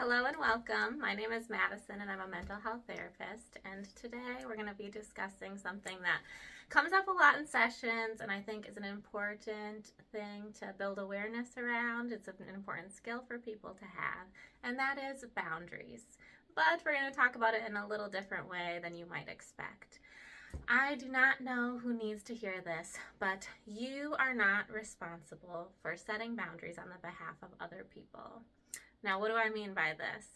Hello and welcome. My name is Madison and I'm a mental health therapist, and today we're going to be discussing something that comes up a lot in sessions and I think is an important thing to build awareness around. It's an important skill for people to have, and that is boundaries. But we're going to talk about it in a little different way than you might expect. I do not know who needs to hear this, but you are not responsible for setting boundaries on the behalf of other people. Now, what do I mean by this?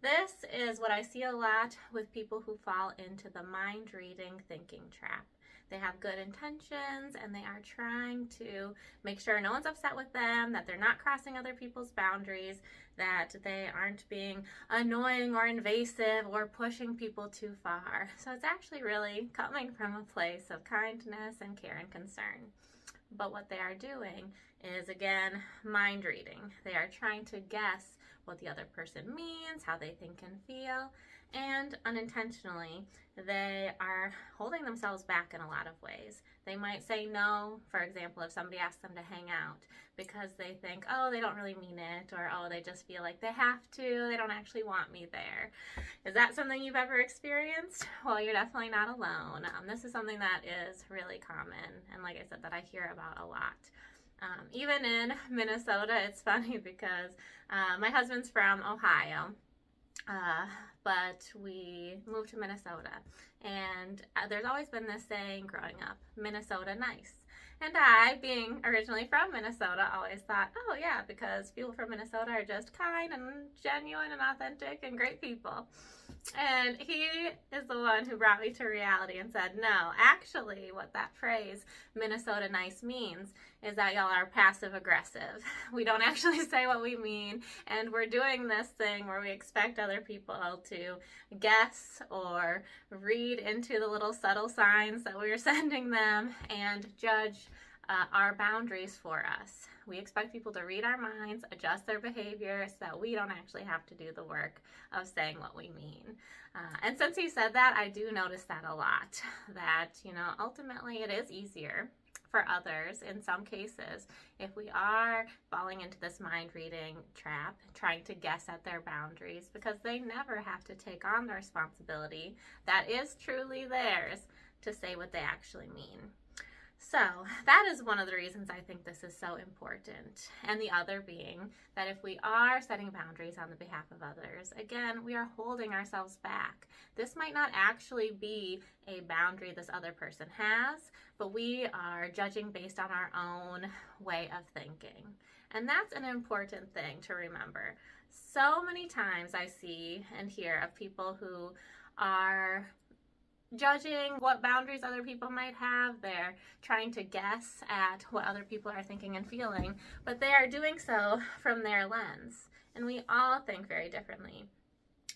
This is what I see a lot with people who fall into the mind-reading thinking trap. They have good intentions and they are trying to make sure no one's upset with them, that they're not crossing other people's boundaries, that they aren't being annoying or invasive or pushing people too far. So it's actually really coming from a place of kindness and care and concern. But what they are doing is, again, mind reading. They are trying to guess what the other person means, how they think and feel, and unintentionally, they are holding themselves back in a lot of ways. They might say no, for example, if somebody asks them to hang out because they think, oh, they don't really mean it, or oh, they just feel like they have to, they don't actually want me there. Is that something you've ever experienced? Well, you're definitely not alone. This is something that is really common, and like I said, that I hear about a lot. Even in Minnesota, it's funny because my husband's from Ohio, but we moved to Minnesota, and there's always been this saying growing up, Minnesota nice. And I, being originally from Minnesota, always thought, oh yeah, because people from Minnesota are just kind and genuine and authentic and great people. And he is the one who brought me to reality and said, no, actually what that phrase, Minnesota nice, means is that y'all are passive aggressive. We don't actually say what we mean, and we're doing this thing where we expect other people to guess or read into the little subtle signs that we're sending them and judge our boundaries for us. We expect people to read our minds, adjust their behavior so that we don't actually have to do the work of saying what we mean. And since he said that, I do notice that a lot, that, ultimately it is easier for others in some cases if we are falling into this mind reading trap, trying to guess at their boundaries, because they never have to take on the responsibility that is truly theirs to say what they actually mean. So that is one of the reasons I think this is so important. And the other being that if we are setting boundaries on the behalf of others, again, we are holding ourselves back. This might not actually be a boundary this other person has, but we are judging based on our own way of thinking. And that's an important thing to remember. So many times I see and hear of people who are judging what boundaries other people might have. They're trying to guess at what other people are thinking and feeling, but they are doing so from their lens. And we all think very differently.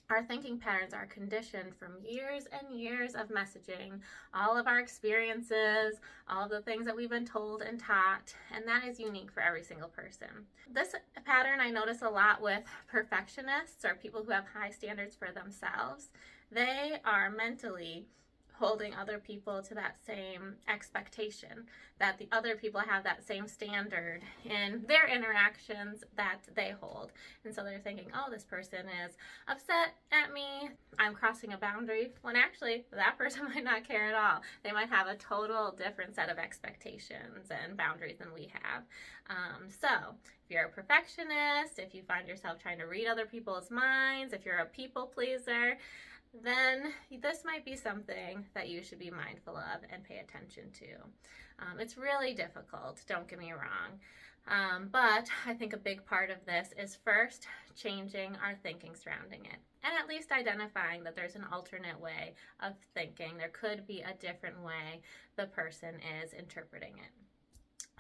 Our thinking patterns are conditioned from years and years of messaging, all of our experiences, all of the things that we've been told and taught, and that is unique for every single person. This pattern I notice a lot with perfectionists, or people who have high standards for themselves. They are mentally holding other people to that same expectation, that the other people have that same standard in their interactions that they hold. And so they're thinking, oh, this person is upset at me, I'm crossing a boundary, when actually that person might not care at all. They might have a total different set of expectations and boundaries than we have. So if you're a perfectionist, if you find yourself trying to read other people's minds, if you're a people pleaser, then this might be something that you should be mindful of and pay attention to. It's really difficult, don't get me wrong, but I think a big part of this is first changing our thinking surrounding it, and at least identifying that there's an alternate way of thinking. There could be a different way the person is interpreting it.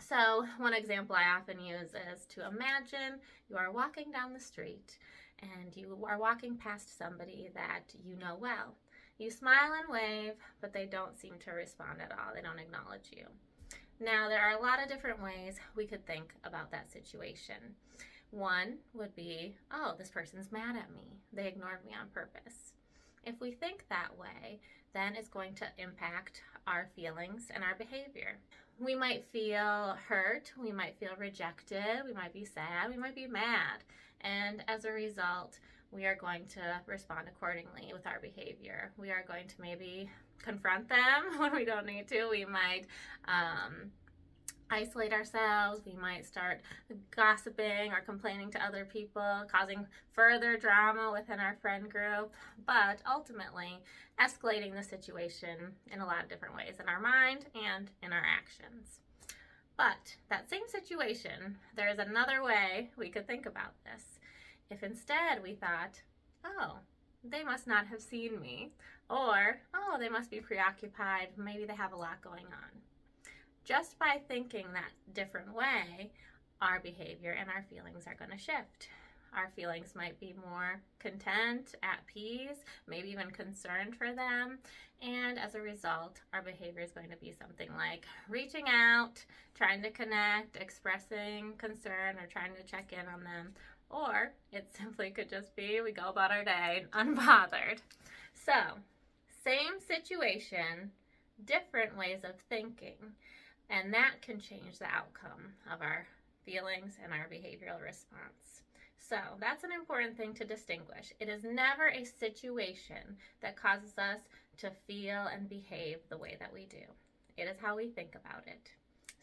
So one example I often use is to imagine you are walking down the street and you are walking past somebody that you know well. You smile and wave, but they don't seem to respond at all. They don't acknowledge you. Now, there are a lot of different ways we could think about that situation. One would be, oh, this person's mad at me. They ignored me on purpose. If we think that way, then it's going to impact our feelings and our behavior. We might feel hurt, we might feel rejected, we might be sad, we might be mad. And as a result, we are going to respond accordingly with our behavior. We are going to maybe confront them when we don't need to. We might isolate ourselves. We might start gossiping or complaining to other people, causing further drama within our friend group, but ultimately escalating the situation in a lot of different ways in our mind and in our actions. But that same situation, there is another way we could think about this. If instead we thought, oh, they must not have seen me, or, oh, they must be preoccupied, maybe they have a lot going on. Just by thinking that different way, our behavior and our feelings are going to shift. Our feelings might be more content, at peace, maybe even concerned for them. And as a result, our behavior is going to be something like reaching out, trying to connect, expressing concern, or trying to check in on them. Or it simply could just be we go about our day unbothered. So, same situation, different ways of thinking. And that can change the outcome of our feelings and our behavioral response. So that's an important thing to distinguish. It is never a situation that causes us to feel and behave the way that we do. It is how we think about it.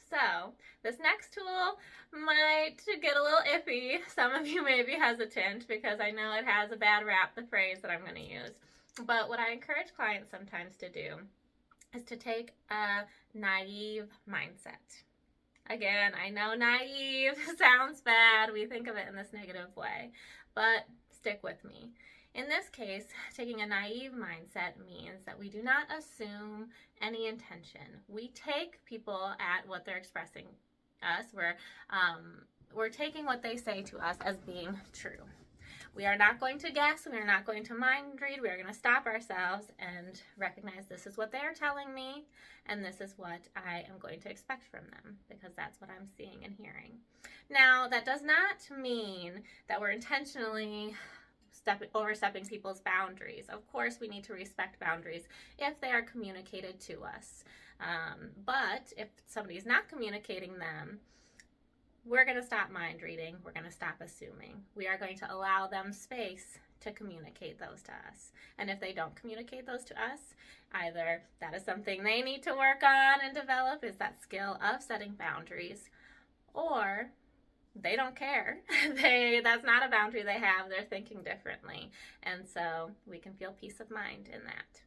So this next tool might get a little iffy. Some of you may be hesitant because I know it has a bad rap, the phrase that I'm going to use. But what I encourage clients sometimes to do is to take a naive mindset. Again, I know naive sounds bad. We think of it in this negative way, but stick with me. In this case, taking a naive mindset means that we do not assume any intention. We take people at what they're expressing us. We're taking what they say to us as being true. We are not going to guess. We are not going to mind read. We are going to stop ourselves and recognize this is what they are telling me, and this is what I am going to expect from them, because that's what I'm seeing and hearing. Now, that does not mean that we're intentionally overstepping people's boundaries. Of course, we need to respect boundaries if they are communicated to us. But if somebody's not communicating them, we're going to stop mind reading. We're going to stop assuming. We are going to allow them space to communicate those to us. And if they don't communicate those to us, either that is something they need to work on and develop, is that skill of setting boundaries, or they don't care. That's not a boundary they have. They're thinking differently. And so we can feel peace of mind in that.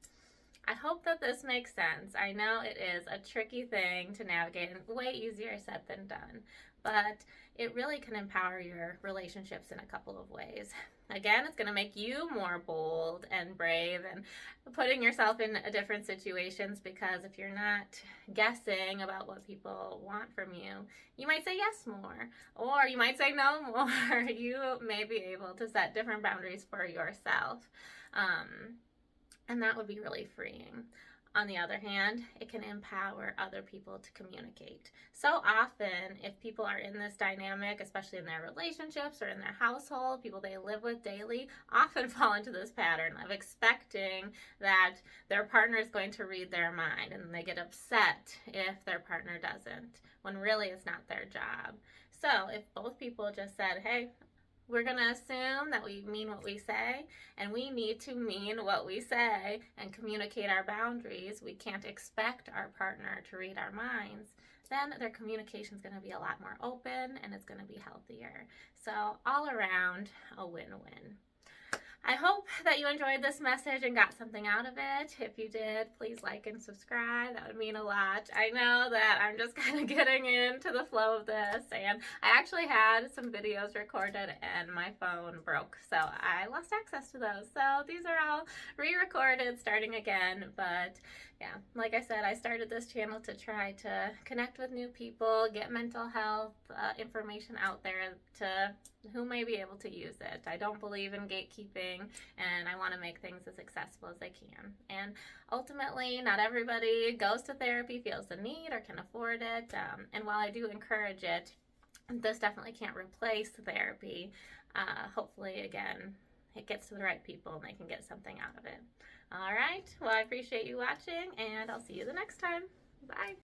I hope that this makes sense. I know it is a tricky thing to navigate and way easier said than done, but it really can empower your relationships in a couple of ways. Again, it's going to make you more bold and brave and putting yourself in different situations, because if you're not guessing about what people want from you, you might say yes more, or you might say no more. You may be able to set different boundaries for yourself. And that would be really freeing. On the other hand, it can empower other people to communicate. So often, if people are in this dynamic, especially in their relationships or in their household, people they live with daily often fall into this pattern of expecting that their partner is going to read their mind, and they get upset if their partner doesn't, when really it's not their job. So if both people just said, hey, we're going to assume that we mean what we say, and we need to mean what we say and communicate our boundaries. We can't expect our partner to read our minds. Then their communication is going to be a lot more open, and it's going to be healthier. So all around, a win-win. I hope that you enjoyed this message and got something out of it. If you did, please like and subscribe. That would mean a lot. I know that I'm just kind of getting into the flow of this, and I actually had some videos recorded and my phone broke, so I lost access to those. So these are all re-recorded, starting again. But yeah, like I said, I started this channel to try to connect with new people, get mental health information out there to who may be able to use it. I don't believe in gatekeeping, and I want to make things as accessible as I can. And ultimately, not everybody goes to therapy, feels the need, or can afford it. And while I do encourage it, this definitely can't replace therapy. Hopefully, again, it gets to the right people and they can get something out of it. All right. Well, I appreciate you watching, and I'll see you the next time. Bye.